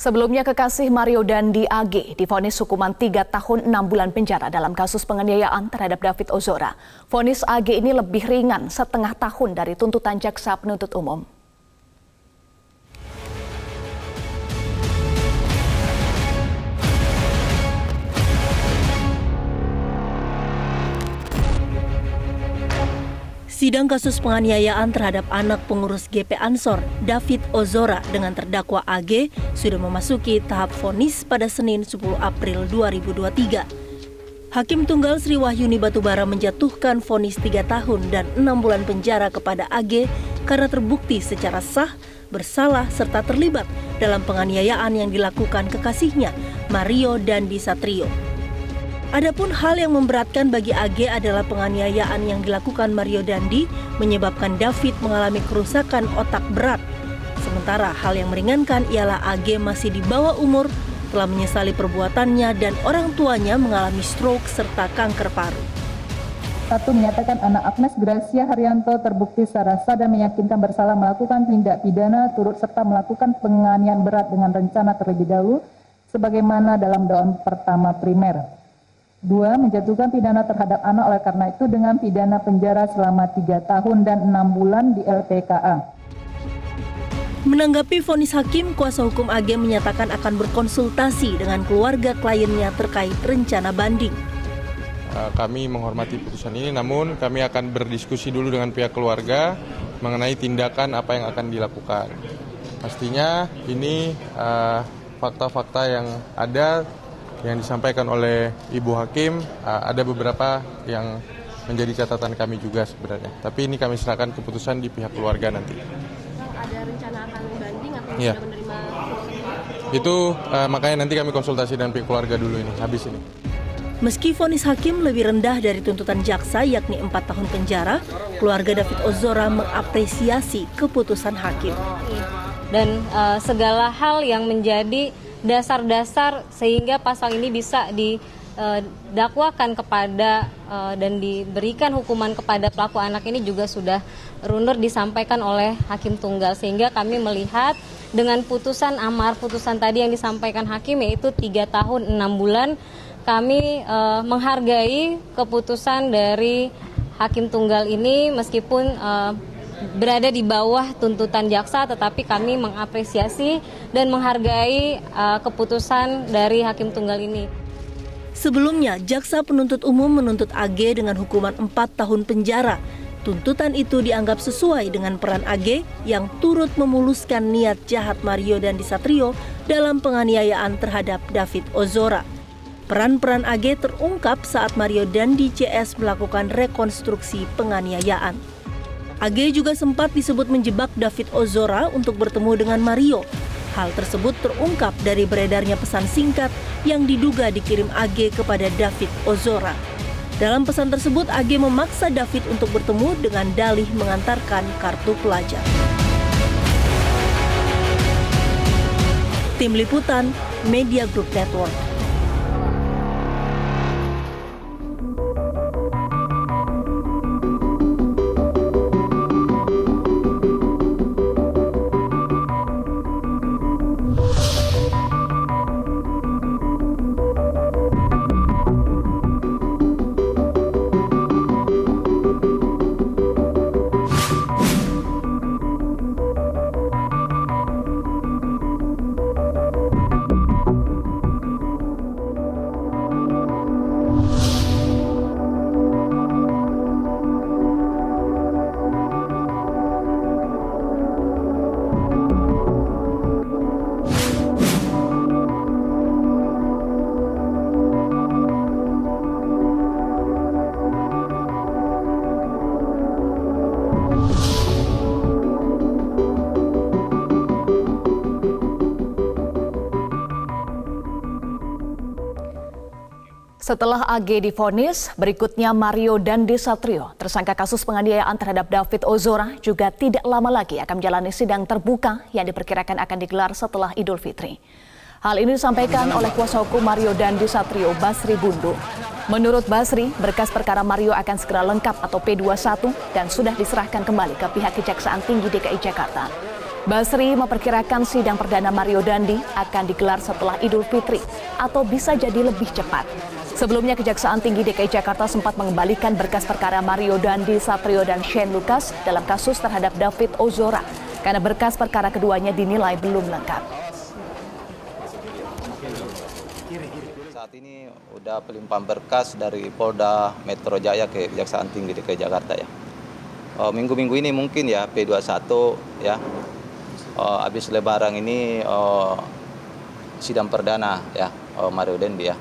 Sebelumnya kekasih Mario Dandi AG divonis hukuman 3 tahun 6 bulan penjara dalam kasus penganiayaan terhadap David Ozora. Vonis AG ini lebih ringan setengah tahun dari tuntutan jaksa penuntut umum. Sidang kasus penganiayaan terhadap anak pengurus GP Ansor, David Ozora dengan terdakwa AG sudah memasuki tahap vonis pada Senin 10 April 2023. Hakim Tunggal Sri Wahyuni Batubara menjatuhkan vonis 3 tahun dan 6 bulan penjara kepada AG karena terbukti secara sah, bersalah serta terlibat dalam penganiayaan yang dilakukan kekasihnya, Mario Dandi Satrio. Adapun hal yang memberatkan bagi AG adalah penganiayaan yang dilakukan Mario Dandi menyebabkan David mengalami kerusakan otak berat. Sementara hal yang meringankan ialah AG masih di bawah umur, telah menyesali perbuatannya dan orang tuanya mengalami stroke serta kanker paru. 1. Menyatakan anak Agnes Gracia Haryanto terbukti secara sah dan meyakinkan bersalah melakukan tindak pidana turut serta melakukan penganiayaan berat dengan rencana terlebih dahulu sebagaimana dalam dakwaan pertama primer. 2. Menjatuhkan pidana terhadap anak oleh karena itu dengan pidana penjara selama 3 tahun dan 6 bulan di LPKA. Menanggapi vonis hakim, kuasa hukum AG menyatakan akan berkonsultasi dengan keluarga kliennya terkait rencana banding. Kami menghormati putusan ini, namun kami akan berdiskusi dulu dengan pihak keluarga mengenai tindakan apa yang akan dilakukan. Pastinya ini fakta-fakta yang ada yang disampaikan oleh Ibu Hakim, ada beberapa yang menjadi catatan kami juga sebenarnya. Tapi ini kami serahkan keputusan di pihak keluarga nanti. Ada rencana akan banding atau ya, sudah menerima? Itu makanya nanti kami konsultasi dengan pihak keluarga dulu ini, habis ini. Meski vonis hakim lebih rendah dari tuntutan jaksa yakni 4 tahun penjara, keluarga David Ozora mengapresiasi keputusan hakim. Dan segala hal yang menjadi dasar-dasar sehingga pasal ini bisa didakwakan kepada dan diberikan hukuman kepada pelaku anak ini juga sudah runut disampaikan oleh Hakim Tunggal, sehingga kami melihat dengan putusan amar, putusan tadi yang disampaikan hakim yaitu 3 tahun 6 bulan, kami menghargai keputusan dari Hakim Tunggal ini meskipun berada di bawah tuntutan jaksa, tetapi kami mengapresiasi dan menghargai keputusan dari Hakim Tunggal ini. Sebelumnya, jaksa penuntut umum menuntut AG dengan hukuman 4 tahun penjara. Tuntutan itu dianggap sesuai dengan peran AG yang turut memuluskan niat jahat Mario Dandi Satrio dalam penganiayaan terhadap David Ozora. Peran-peran AG terungkap saat Mario Dandi CS melakukan rekonstruksi penganiayaan. AG juga sempat disebut menjebak David Ozora untuk bertemu dengan Mario. Hal tersebut terungkap dari beredarnya pesan singkat yang diduga dikirim AG kepada David Ozora. Dalam pesan tersebut, AG memaksa David untuk bertemu dengan dalih mengantarkan kartu pelajar. Tim Liputan, Media Group Network. Setelah AG divonis, berikutnya Mario Dandi Satrio, tersangka kasus penganiayaan terhadap David Ozora, juga tidak lama lagi akan menjalani sidang terbuka yang diperkirakan akan digelar setelah Idul Fitri. Hal ini disampaikan oleh kuasa hukum Mario Dandi Satrio, Basri Bundu. Menurut Basri, berkas perkara Mario akan segera lengkap atau P21 dan sudah diserahkan kembali ke pihak Kejaksaan Tinggi DKI Jakarta. Basri memperkirakan sidang perdana Mario Dandi akan digelar setelah Idul Fitri atau bisa jadi lebih cepat. Sebelumnya, Kejaksaan Tinggi DKI Jakarta sempat mengembalikan berkas perkara Mario Dandi Satrio dan Shane Lucas dalam kasus terhadap David Ozora karena berkas perkara keduanya dinilai belum lengkap. Saat ini udah pelimpahan berkas dari Polda Metro Jaya ke Kejaksaan Tinggi DKI Jakarta ya. Minggu-minggu ini mungkin ya P21 ya. Habis Lebaran ini sidang perdana ya Mario Dandi ya.